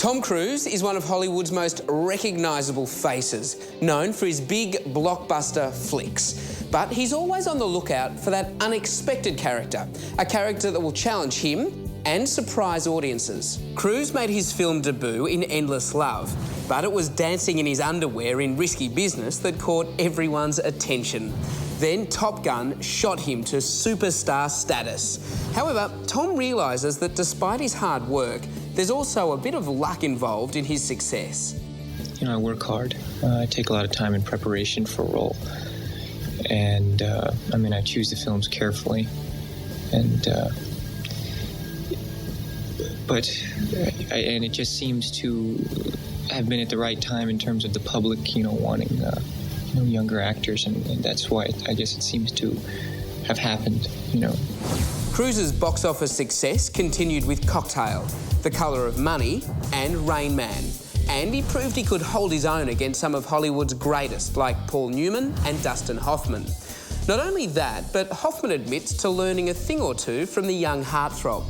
Tom Cruise is one of Hollywood's most recognisable faces, known for his big blockbuster flicks. But he's always on the lookout for that unexpected character, a character that will challenge him and surprise audiences. Cruise made his film debut in Endless Love, but it was dancing in his underwear in Risky Business that caught everyone's attention. Then Top Gun shot him to superstar status. However, Tom realises that despite his hard work, there's also a bit of luck involved in his success. You know, I work hard. I take a lot of time in preparation for a role. And, I choose the films carefully. And it just seems to have been at the right time in terms of the public, wanting, younger actors. And that's why I guess it seems to have happened, Cruise's box office success continued with Cocktail, The Colour of Money and Rain Man. And he proved he could hold his own against some of Hollywood's greatest, like Paul Newman and Dustin Hoffman. Not only that, but Hoffman admits to learning a thing or two from the young heartthrob.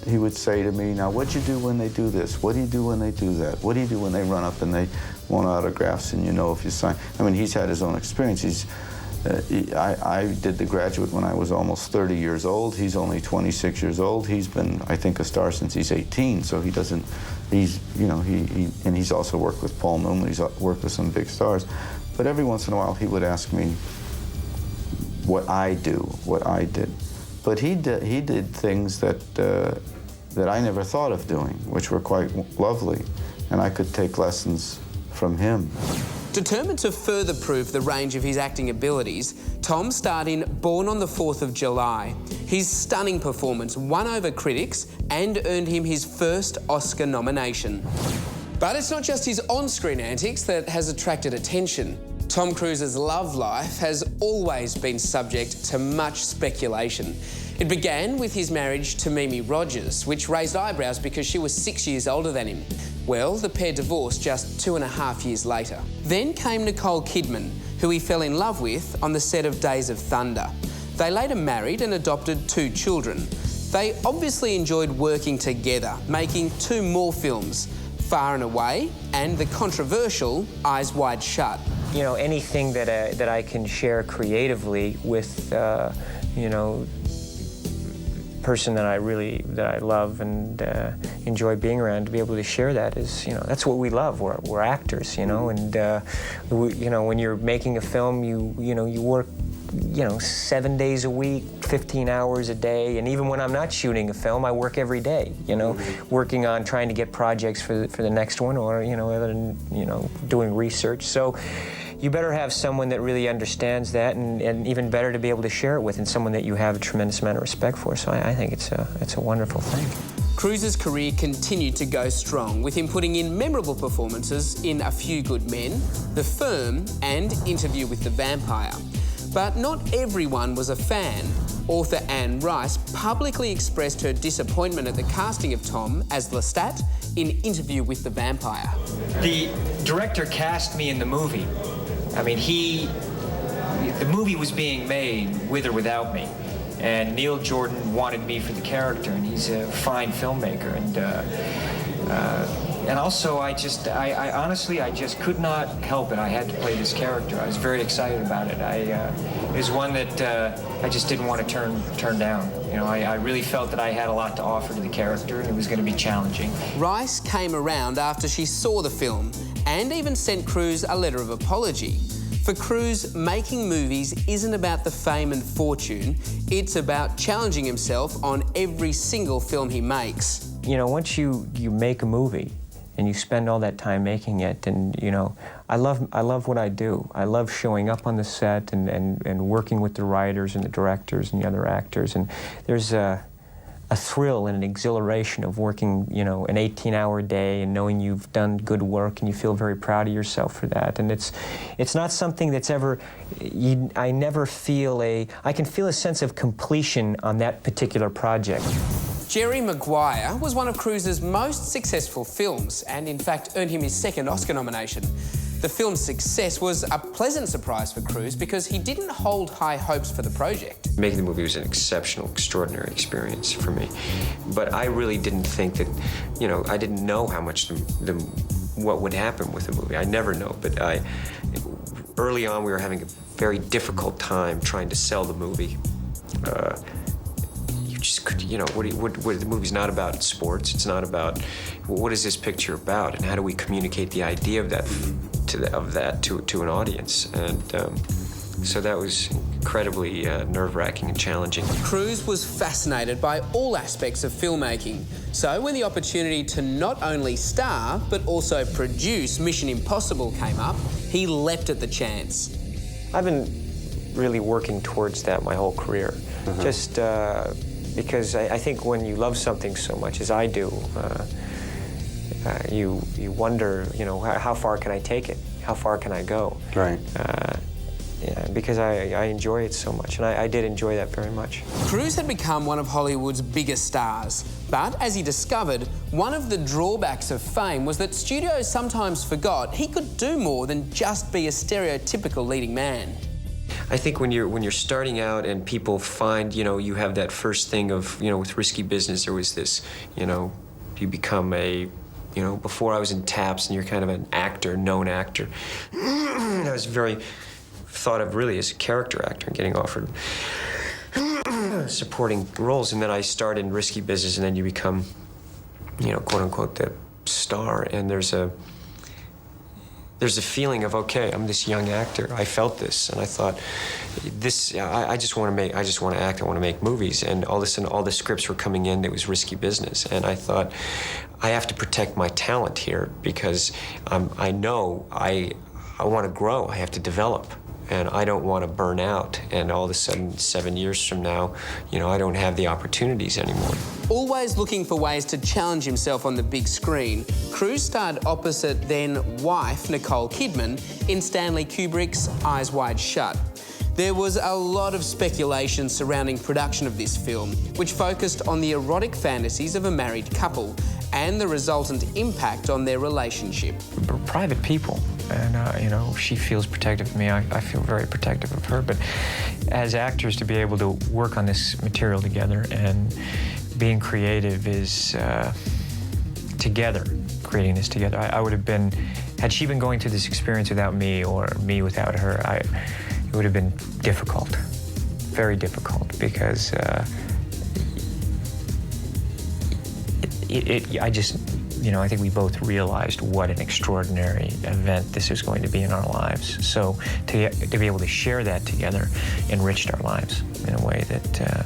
He would say to me, now, what do you do when they do this? What do you do when they do that? What do you do when they run up and they want autographs and if you sign? He's had his own experience. I did The Graduate when I was almost 30 years old. He's only 26 years old. He's been, I think, a star since he's 18, so he doesn't, and he's also worked with Paul Newman. He's worked with some big stars. But every once in a while, he would ask me what I did. But he did things that I never thought of doing, which were quite lovely, and I could take lessons from him. Determined to further prove the range of his acting abilities, Tom starred in Born on the 4th of July. His stunning performance won over critics and earned him his first Oscar nomination. But it's not just his on-screen antics that has attracted attention. Tom Cruise's love life has always been subject to much speculation. It began with his marriage to Mimi Rogers, which raised eyebrows because she was 6 years older than him. Well, the pair divorced just 2.5 years later. Then came Nicole Kidman, who he fell in love with on the set of Days of Thunder. They later married and adopted 2 children. They obviously enjoyed working together, making 2 more films, Far and Away and the controversial Eyes Wide Shut. Anything that I can share creatively with, person that I love and enjoy being around, to be able to share that is, that's what we love. We're actors, and when you're making a film, you work 7 days a week, 15 hours a day, and even when I'm not shooting a film, I work every day, working on trying to get projects for the next one, or other than doing research. So you better have someone that really understands that, and even better to be able to share it with, and someone that you have a tremendous amount of respect for. So I think it's a wonderful thing. Cruise's career continued to go strong, with him putting in memorable performances in A Few Good Men, The Firm, and Interview with the Vampire. But not everyone was a fan. Author Anne Rice publicly expressed her disappointment at the casting of Tom as Lestat in Interview with the Vampire. The director cast me in the movie. The movie was being made with or without me. And Neil Jordan wanted me for the character, and he's a fine filmmaker. And also, I honestly just could not help it. I had to play this character. I was very excited about it. It was one that I just didn't want to turn down. I really felt that I had a lot to offer to the character, and it was going to be challenging. Rice came around after she saw the film and even sent Cruise a letter of apology. For Cruise, making movies isn't about the fame and fortune. It's about challenging himself on every single film he makes. Once you make a movie and you spend all that time making it, and I love what I do. I love showing up on the set and working with the writers and the directors and the other actors, and there's a thrill and an exhilaration of working, an 18-hour day and knowing you've done good work, and you feel very proud of yourself for that. And it's not something that's ever, I can feel a sense of completion on that particular project. Jerry Maguire was one of Cruise's most successful films, and in fact earned him his second Oscar nomination. The film's success was a pleasant surprise for Cruise because he didn't hold high hopes for the project. Making the movie was an exceptional, extraordinary experience for me. But I really didn't think that, you know, I didn't know how much what would happen with the movie. I never know, but early on we were having a very difficult time trying to sell the movie. You just could, you know, the movie's not about sports. It's not about, what is this picture about, and how do we communicate the idea of that to an audience? And so that was incredibly nerve-wracking and challenging. Cruise was fascinated by all aspects of filmmaking. So when the opportunity to not only star, but also produce Mission Impossible came up, he leapt at the chance. I've been really working towards that my whole career. Just because I think when you love something so much as I do, you wonder, you know, how far can I take it? How far can I go? Right. Yeah, because I enjoy it so much, and I did enjoy that very much. Cruise had become one of Hollywood's biggest stars, but as he discovered, one of the drawbacks of fame was that studios sometimes forgot he could do more than just be a stereotypical leading man. I think when you're starting out and people find, you know, you have that first thing of, you know, with Risky Business, there was this, you know, you become a, you know, before I was in Taps and you're kind of an actor, known actor. I was very thought of really as a character actor and getting offered supporting roles, and then I started in Risky Business, and then you become, you know, quote unquote, the star, and there's a feeling of, okay, I'm this young actor. I felt this, and I thought, I just want to act. I want to make movies, and all of a sudden, all the scripts were coming in. It was Risky Business, and I thought, I have to protect my talent here because I know I want to grow. I have to develop. And I don't want to burn out, and all of a sudden, 7 years from now, you know, I don't have the opportunities anymore. Always looking for ways to challenge himself on the big screen, Cruise starred opposite then-wife Nicole Kidman in Stanley Kubrick's Eyes Wide Shut. There was a lot of speculation surrounding production of this film, which focused on the erotic fantasies of a married couple and the resultant impact on their relationship. We're private people, and you know, she feels protective of me. I feel very protective of her. But as actors, to be able to work on this material together and being creative is together, creating this together. I would have been, had she been going through this experience without me or me without her, it would have been difficult, very difficult, because I just, you know, I think we both realized what an extraordinary event this is going to be in our lives. So to be able to share that together enriched our lives in a way that,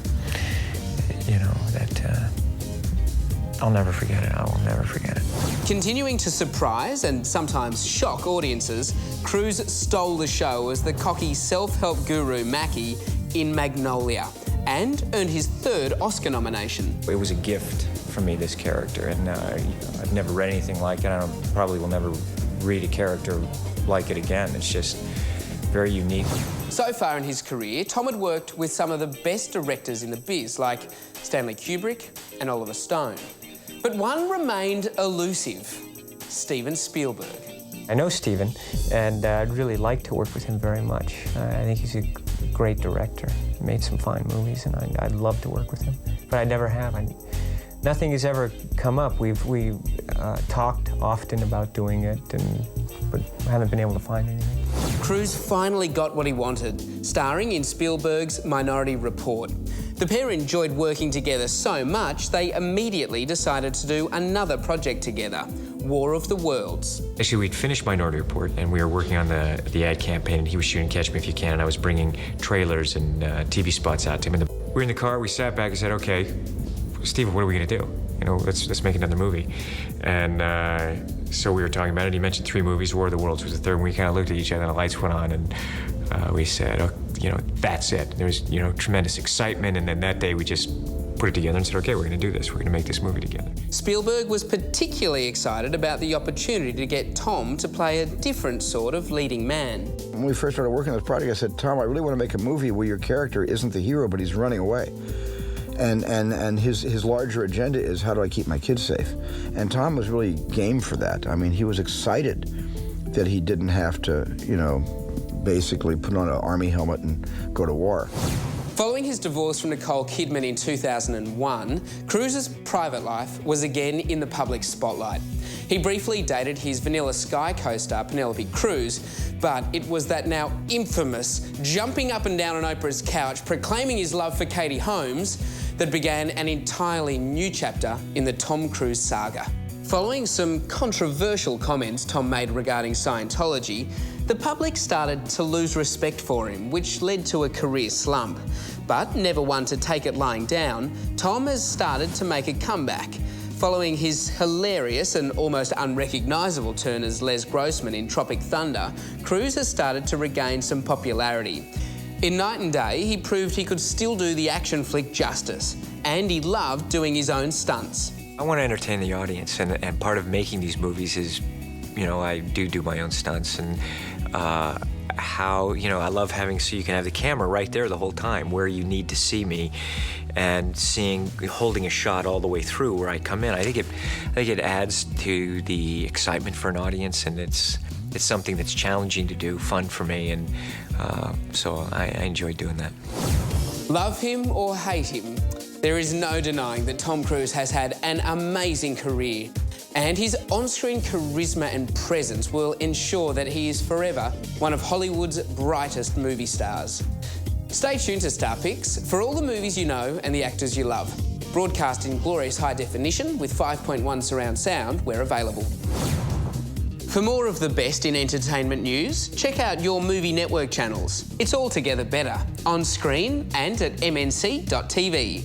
you know, that I'll never forget it. I will never forget it. Continuing to surprise and sometimes shock audiences, Cruise stole the show as the cocky self-help guru Mackie in Magnolia and earned his third Oscar nomination. It was a gift for me, this character, and I've never read anything like it. I probably will never read a character like it again. It's just very unique. So far in his career, Tom had worked with some of the best directors in the biz, like Stanley Kubrick and Oliver Stone. But one remained elusive: Steven Spielberg. I know Steven, and I'd really like to work with him very much. I think he's a great director. He made some fine movies, and I'd love to work with him. But I never have. Nothing has ever come up. We've talked often about doing it, but haven't been able to find anything. Cruise finally got what he wanted, starring in Spielberg's Minority Report. The pair enjoyed working together so much, they immediately decided to do another project together, War of the Worlds. Actually, we'd finished Minority Report, and we were working on the ad campaign, and he was shooting Catch Me If You Can, and I was bringing trailers and TV spots out to him. We were in the car, we sat back and said, okay, Steven, what are we gonna do? You know, let's make another movie. And so we were talking about it. He mentioned 3 movies. War of the Worlds was the third, and we kind of looked at each other, and the lights went on, and we said, oh, you know, that's it. There was, you know, tremendous excitement, and then that day we just put it together and said, okay, we're gonna do this. We're gonna make this movie together. Spielberg was particularly excited about the opportunity to get Tom to play a different sort of leading man. When we first started working on this project, I said, Tom, I really want to make a movie where your character isn't the hero, but he's running away. And his larger agenda is, how do I keep my kids safe? And Tom was really game for that. I mean, he was excited that he didn't have to, you know, basically put on an army helmet and go to war. Following his divorce from Nicole Kidman in 2001, Cruise's private life was again in the public spotlight. He briefly dated his Vanilla Sky co-star Penelope Cruz, but it was that now infamous jumping up and down on Oprah's couch, proclaiming his love for Katie Holmes, that began an entirely new chapter in the Tom Cruise saga. Following some controversial comments Tom made regarding Scientology, the public started to lose respect for him, which led to a career slump. But never one to take it lying down, Tom has started to make a comeback. Following his hilarious and almost unrecognisable turn as Les Grossman in Tropic Thunder, Cruise has started to regain some popularity. In Night and Day, he proved he could still do the action flick justice, and he loved doing his own stunts. I want to entertain the audience, and part of making these movies is, you know, I do my own stunts, and how, you know, I love having, so you can have the camera right there the whole time where you need to see me, and holding a shot all the way through where I come in. I think it adds to the excitement for an audience, and it's something that's challenging to do, fun for me, and so I enjoy doing that. Love him or hate him, there is no denying that Tom Cruise has had an amazing career, and his on-screen charisma and presence will ensure that he is forever one of Hollywood's brightest movie stars. Stay tuned to Star Picks for all the movies you know and the actors you love. Broadcast in glorious high definition with 5.1 surround sound where available. For more of the best in entertainment news, check out your Movie Network channels. It's altogether better, on screen and at mnc.tv.